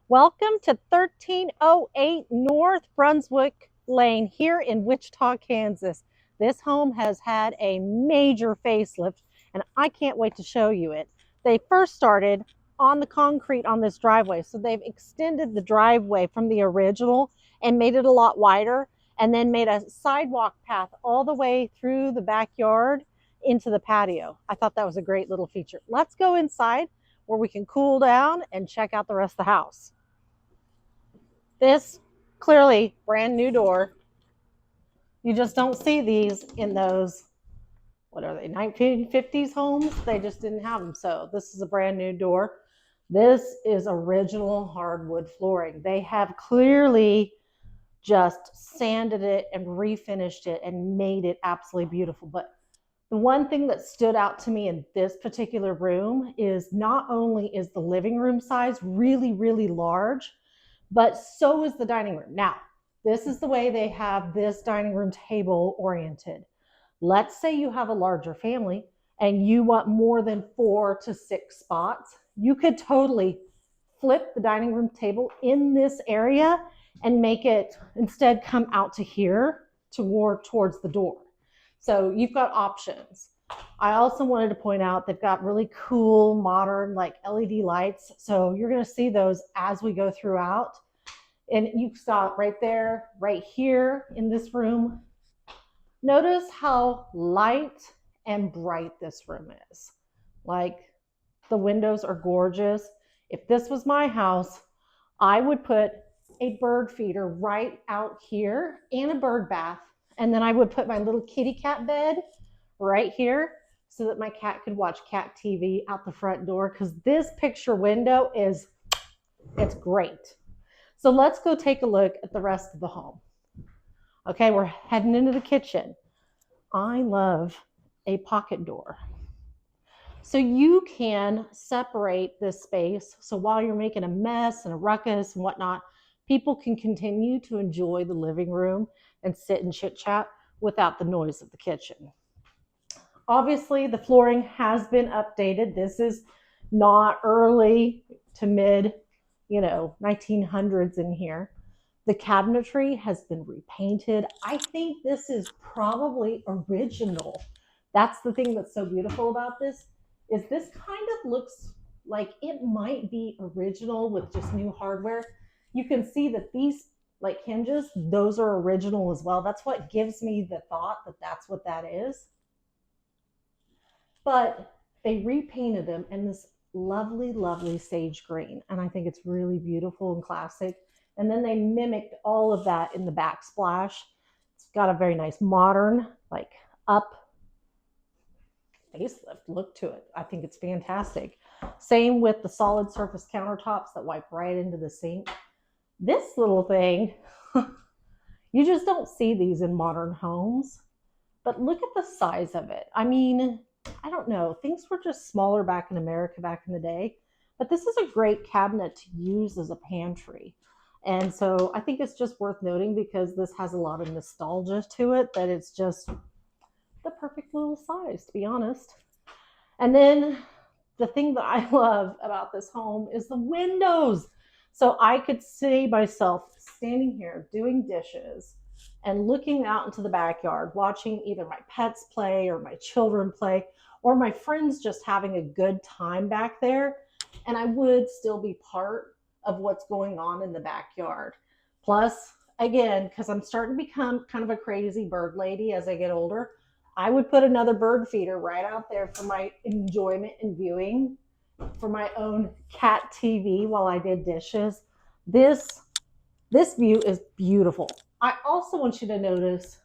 Welcome to 1308 North Brunswick Lane here in Wichita, Kansas. This home has had a major facelift, and I can't wait to show you it. They first started on the concrete on this driveway, so they've extended the driveway from the original and made it a lot wider, and then made a sidewalk path all the way through the backyard into the patio. I thought that was a great little feature. Let's go inside where we can cool down and check out the rest of the house. This clearly brand new door. You just don't see these in those, what are they, 1950s homes? They just didn't have them. So this is a brand new door. This is original hardwood flooring. They have clearly just sanded it and refinished it and made it absolutely beautiful. But the one thing that stood out to me in this particular room is not only is the living room size really, really large, but so is the dining room. Now, this is the way they have this dining room table oriented. Let's say you have a larger family and you want more than 4 to 6 spots. You could totally flip the dining room table in this area and make it instead come out to here towards the door. So you've got options. I also wanted to point out they've got really cool modern like LED lights. So you're going to see those as we go throughout. And you stop right there, right here in this room. Notice how light and bright this room is. Like the windows are gorgeous. If this was my house, I would put a bird feeder right out here and a bird bath. And then I would put my little kitty cat bed right here so that my cat could watch cat TV out the front door, because this picture window it's great. So let's go take a look at the rest of the home. Okay, we're heading into the kitchen. I love a pocket door. So you can separate this space. So while you're making a mess and a ruckus and whatnot, people can continue to enjoy the living room and sit and chit chat without the noise of the kitchen. Obviously, the flooring has been updated. This is not early to mid, 1900s in here. The cabinetry has been repainted. I think this is probably original. That's the thing that's so beautiful about this, is this kind of looks like it might be original with just new hardware. You can see that these like hinges, those are original as well. That's what gives me the thought that that's what that is. But they repainted them in this lovely, lovely sage green. And I think it's really beautiful and classic. And then they mimicked all of that in the backsplash. It's got a very nice modern, like up facelift look to it. I think it's fantastic. Same with the solid surface countertops that wipe right into the sink. This little thing, you just don't see these in modern homes. But look at the size of it. I mean, I don't know. Things were just smaller back in America back in the day. But this is a great cabinet to use as a pantry. And so I think it's just worth noting because this has a lot of nostalgia to it, that it's just the perfect little size, to be honest. And then the thing that I love about this home is the windows. So I could see myself standing here doing dishes and looking out into the backyard, watching either my pets play or my children play, or my friends just having a good time back there. And I would still be part of what's going on in the backyard. Plus, again, because I'm starting to become kind of a crazy bird lady as I get older, I would put another bird feeder right out there for my enjoyment and viewing, for my own cat TV while I did dishes. This view is beautiful. I also want you to notice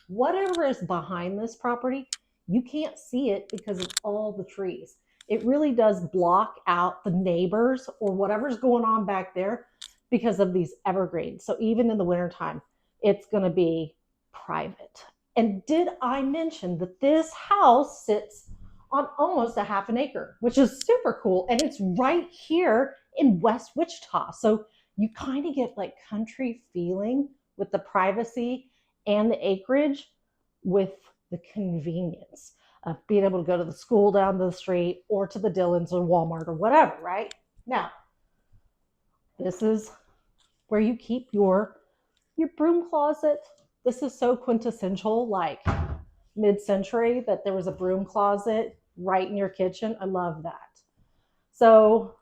whatever is behind this property, you can't see it because of all the trees. It really does block out the neighbors or whatever's going on back there because of these evergreens. So even in the wintertime, it's going to be private. And did I mention that this house sits on almost a half an acre, which is super cool. And it's right here in West Wichita. So you kind of get like country feeling with the privacy and the acreage with the convenience of being able to go to the school down the street or to the Dillons or Walmart or whatever, right? Now, This is where you keep your broom closet. This is so quintessential, like mid-century, that there was a broom closet right in your kitchen. I love that. So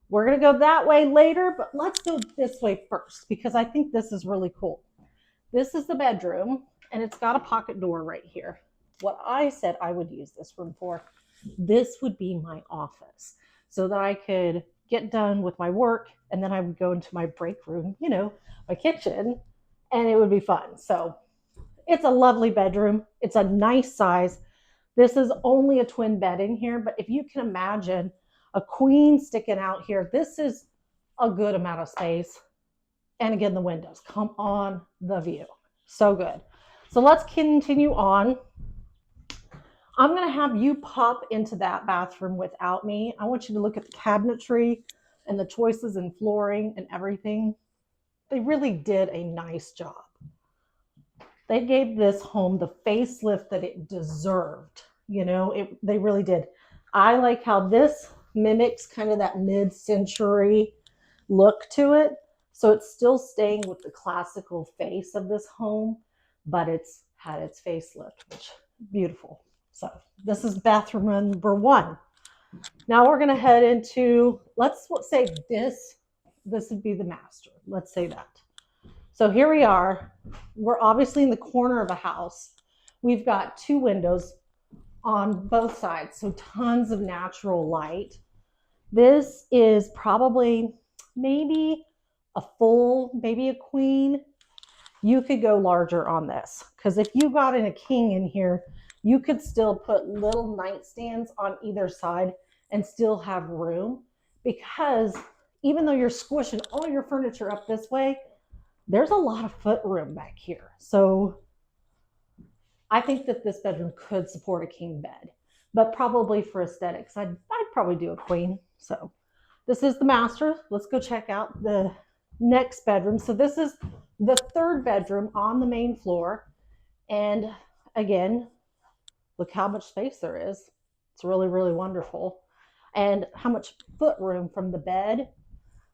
we're going to go that way later, but let's go this way first because I think this is really cool. This is the bedroom, and it's got a pocket door right here. What I said I would use this room for, this would be my office so that I could get done with my work, and then I would go into my break room, my kitchen, and it would be fun. So it's a lovely bedroom. It's a nice size. This is only a twin bed in here, but if you can imagine a queen sticking out here, this is a good amount of space. And again, the windows, come on, the view. So good. So let's continue on. I'm going to have you pop into that bathroom without me. I want you to look at the cabinetry and the choices in flooring and everything. They really did a nice job. They gave this home the facelift that it deserved. They really did. I like how this mimics kind of that mid-century look to it. So it's still staying with the classical face of this home, but it's had its facelift, which is beautiful. So this is bathroom number 1. Now we're going to head into, let's say this would be the master. Let's say that. So here we are. We're obviously in the corner of a house. We've got 2 windows on both sides, so tons of natural light. This is probably maybe a full, maybe a queen. You could go larger on this because if you got in a king in here, you could still put little nightstands on either side and still have room, because even though you're squishing all your furniture up this way, there's a lot of foot room back here. So I think that this bedroom could support a king bed, but probably for aesthetics, I'd probably do a queen. So this is the master. Let's go check out the next bedroom. So this is the 3rd bedroom on the main floor. And again, look how much space there is. It's really, really wonderful. And how much foot room from the bed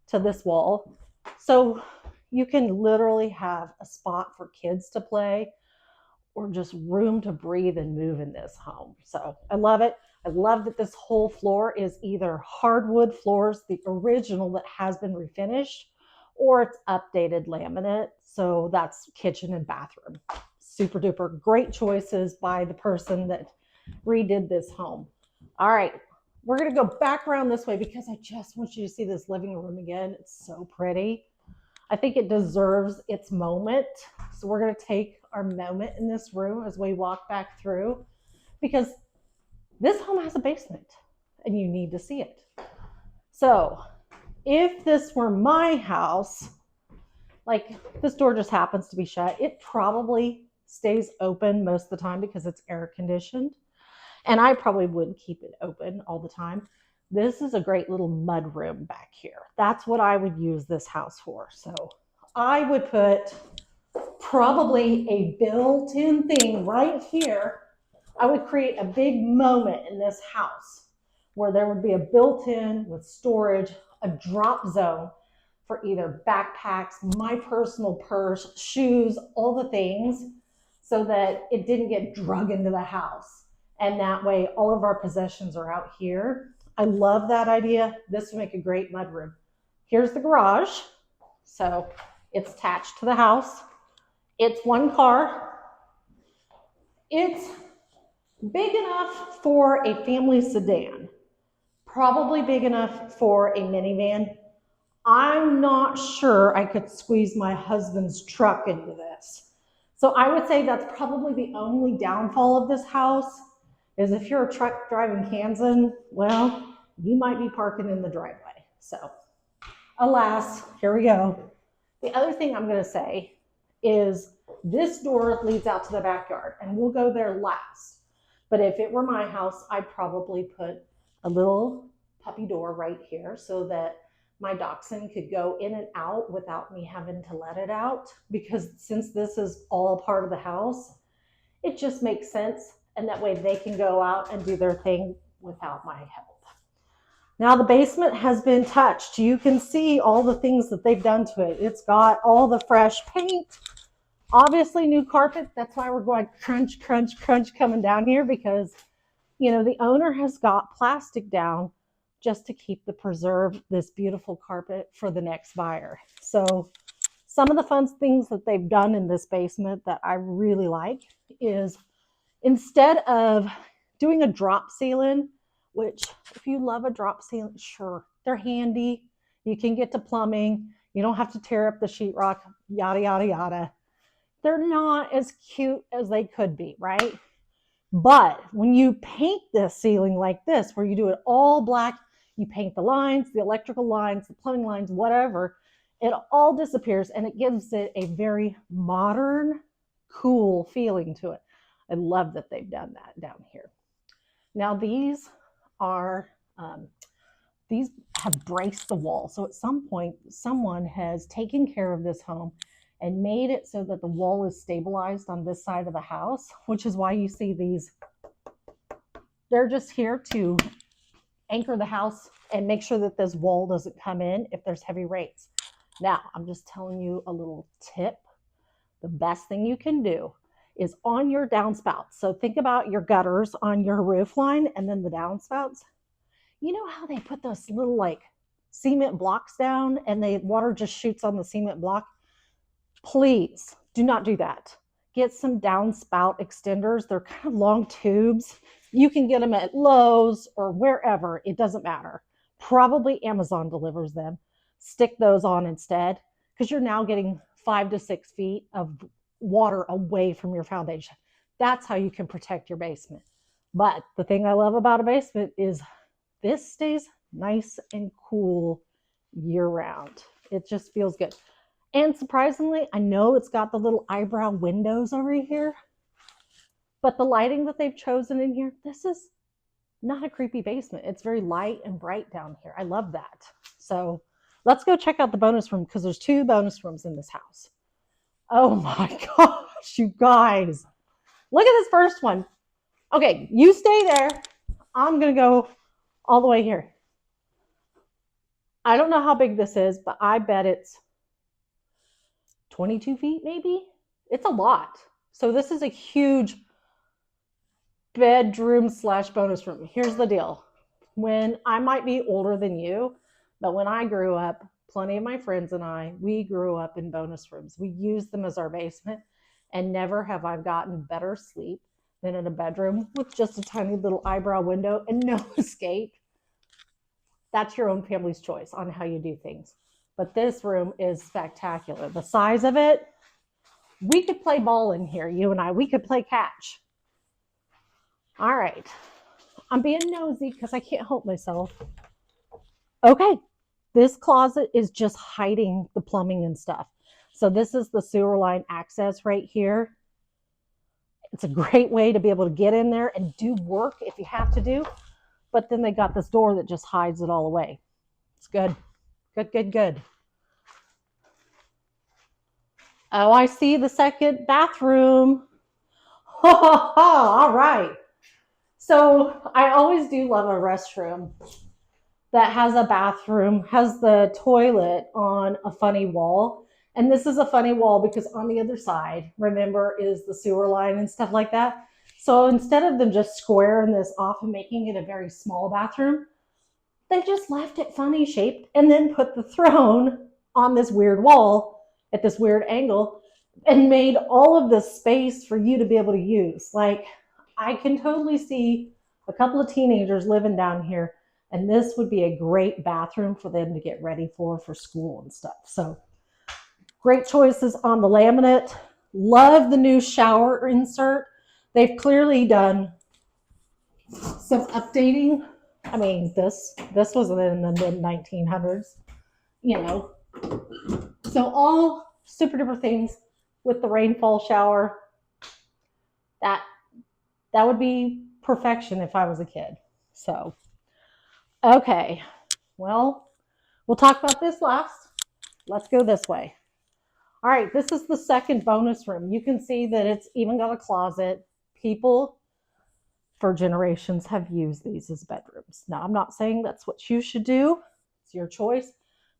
to this wall. So you can literally have a spot for kids to play or just room to breathe and move in this home. So I love it. I love that this whole floor is either hardwood floors, the original that has been refinished, or it's updated laminate. So that's kitchen and bathroom. Super duper great choices by the person that redid this home. All right, we're going to go back around this way because I just want you to see this living room again. It's so pretty. I think it deserves its moment. So we're going to take our moment in this room as we walk back through, because this home has a basement and you need to see it. So if this were my house, like this door just happens to be shut, it probably stays open most of the time because it's air conditioned. And I probably wouldn't keep it open all the time. This is a great little mud room back here. That's what I would use this house for. So I would put probably a built-in thing right here. I would create a big moment in this house where there would be a built-in with storage, a drop zone for either backpacks, my personal purse, shoes, all the things, so that it didn't get drug into the house. And that way all of our possessions are out here. I love that idea. This would make a great mudroom. Here's the garage. So it's attached to the house. It's 1 car. It's big enough for a family sedan, probably big enough for a minivan. I'm not sure I could squeeze my husband's truck into this. So I would say that's probably the only downfall of this house, is if you're a truck driving Kansan, well, you might be parking in the driveway. So alas, here we go. The other thing I'm going to say is this door leads out to the backyard, and we'll go there last. But if it were my house, I'd probably put a little puppy door right here so that my dachshund could go in and out without me having to let it out, because since this is all part of the house, it just makes sense. And that way they can go out and do their thing without my help. Now the basement has been touched. You can see all the things that they've done to it. It's got all the fresh paint, obviously new carpet. That's why we're going crunch, crunch, crunch coming down here, because, you know, the owner has got plastic down just to keep the preserve this beautiful carpet for the next buyer. So some of the fun things that they've done in this basement that I really like is, instead of doing a drop ceiling, which if you love a drop ceiling, sure, they're handy. You can get to plumbing. You don't have to tear up the sheetrock, yada, yada, yada. They're not as cute as they could be, right? But when you paint this ceiling like this, where you do it all black, you paint the lines, the electrical lines, the plumbing lines, whatever, it all disappears and it gives it a very modern, cool feeling to it. I love that they've done that down here. Now these are, these have braced the wall. So at some point, someone has taken care of this home and made it so that the wall is stabilized on this side of the house, which is why you see these. They're just here to anchor the house and make sure that this wall doesn't come in if there's heavy rains. Now, I'm just telling you a little tip. The best thing you can do is on your downspouts. So think about your gutters on your roof line and then the downspouts. You know how they put those little like cement blocks down and the water just shoots on the cement block? Please do not do that. Get some downspout extenders. They're kind of long tubes. You can get them at Lowe's or wherever. It doesn't matter. Probably Amazon delivers them. Stick those on instead, because you're now getting 5 to 6 feet of water away from your foundation. That's how you can protect your basement. But the thing I love about a basement is this stays nice and cool year round. It just feels good. And surprisingly, I know it's got the little eyebrow windows over here, but the lighting that they've chosen in here, this is not a creepy basement. It's very light and bright down here. I love that. So let's go check out the bonus room, because there's 2 bonus rooms in this house. Oh my gosh, you guys. Look at this first one. Okay, you stay there. I'm going to go all the way here. I don't know how big this is, but I bet it's 22 feet maybe. It's a lot. So this is a huge bedroom / bonus room. Here's the deal. When I might be older than you, but when I grew up, plenty of my friends and I, we grew up in bonus rooms. We used them as our basement, and never have I gotten better sleep than in a bedroom with just a tiny little eyebrow window and no escape. That's your own family's choice on how you do things. But this room is spectacular. The size of it, we could play ball in here, you and I. We could play catch. All right. I'm being nosy because I can't help myself. Okay. This closet is just hiding the plumbing and stuff. So this is the sewer line access right here. It's a great way to be able to get in there and do work if you have to do. But then they got this door that just hides it all away. It's good. Good, good, good. Oh, I see the second bathroom. All right. So I always do love a restroom that has a bathroom, has the toilet on a funny wall. And this is a funny wall because on the other side, remember, is the sewer line and stuff like that. So instead of them just squaring this off and making it a very small bathroom, they just left it funny shaped and then put the throne on this weird wall at this weird angle and made all of this space for you to be able to use. Like, I can totally see a couple of teenagers living down here, and this would be a great bathroom for them to get ready for school and stuff. So great choices on the laminate. Love the new shower insert. They've clearly done some updating. I mean, this wasn't in the mid 1900s, you know. So all super duper things with the rainfall shower. That would be perfection if I was a kid. So, okay. Well, we'll talk about this last. Let's go this way. All right, this is the second bonus room. You can see that it's even got a closet. People for generations have used these as bedrooms. Now, I'm not saying that's what you should do, it's your choice,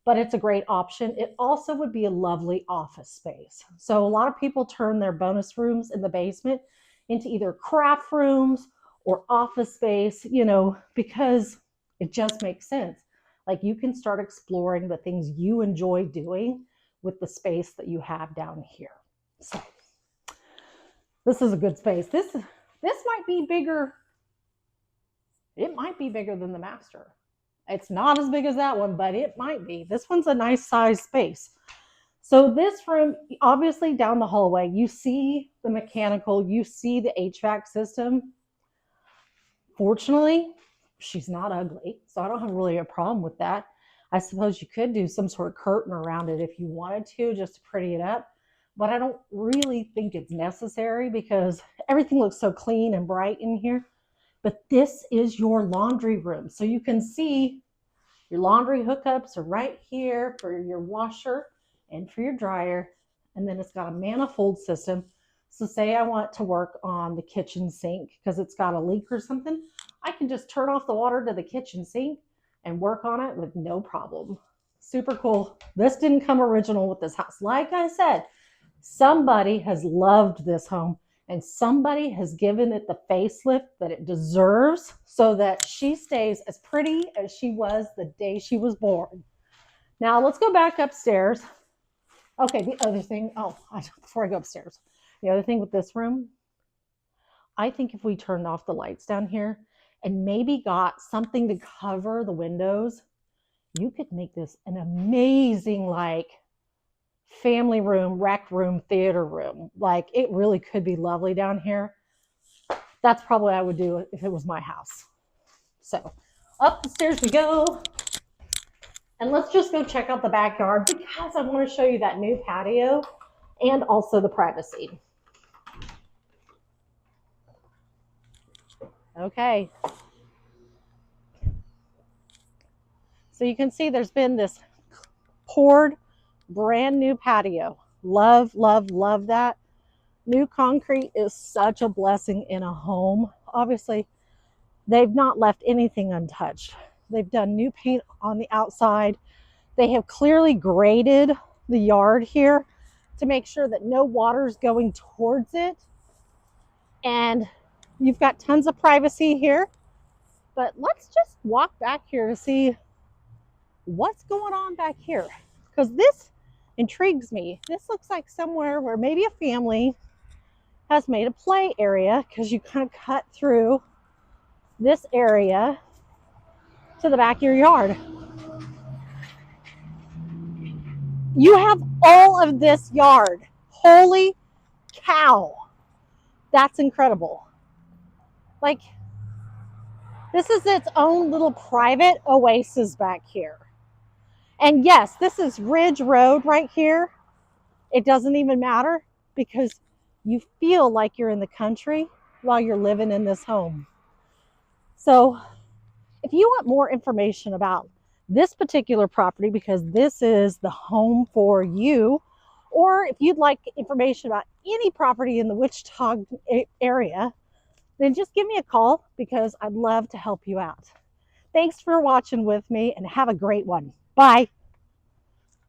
but it's a great option. It also would be a lovely office space. So, a lot of people turn their bonus rooms in the basement into either craft rooms or office space, because it just makes sense. Like you can start exploring the things you enjoy doing with the space that you have down here. So, this is a good space. This might be bigger. It might be bigger than the master. It's not as big as that one, but it might be. This one's a nice size space. So this room, obviously down the hallway, you see the mechanical, you see the HVAC system. Fortunately, she's not ugly, so I don't have really a problem with that. I suppose you could do some sort of curtain around it if you wanted to, just to pretty it up. But I don't really think it's necessary because everything looks so clean and bright in here. But this is your laundry room. So you can see your laundry hookups are right here for your washer and for your dryer. And then it's got a manifold system. So say I want to work on the kitchen sink because it's got a leak or something. I can just turn off the water to the kitchen sink and work on it with no problem. Super cool. This didn't come original with this house. Like I said, somebody has loved this home and somebody has given it the facelift that it deserves so that she stays as pretty as she was the day she was born. Now let's go back upstairs. Okay, the other thing, before I go upstairs, the other thing with this room, I think if we turned off the lights down here and maybe got something to cover the windows, you could make this an amazing family room, rec room, theater room. Like it really could be lovely down here. That's probably what I would do if it was my house. So up the stairs we go. And let's just go check out the backyard because I want to show you that new patio and also the privacy. Okay. So you can see there's been this poured brand new patio. Love, love, love that. New concrete is such a blessing in a home. Obviously, they've not left anything untouched. They've done new paint on the outside. They have clearly graded the yard here to make sure that no water is going towards it. And you've got tons of privacy here. But let's just walk back here to see what's going on back here. Because this intrigues me. This looks like somewhere where maybe a family has made a play area because you kind of cut through this area to the back of your yard. You have all of this yard. Holy cow. That's incredible. Like, this is its own little private oasis back here. And yes, this is Ridge Road right here. It doesn't even matter because you feel like you're in the country while you're living in this home. So if you want more information about this particular property, because this is the home for you, or if you'd like information about any property in the Wichita area, then just give me a call because I'd love to help you out. Thanks for watching with me and have a great one. Bye.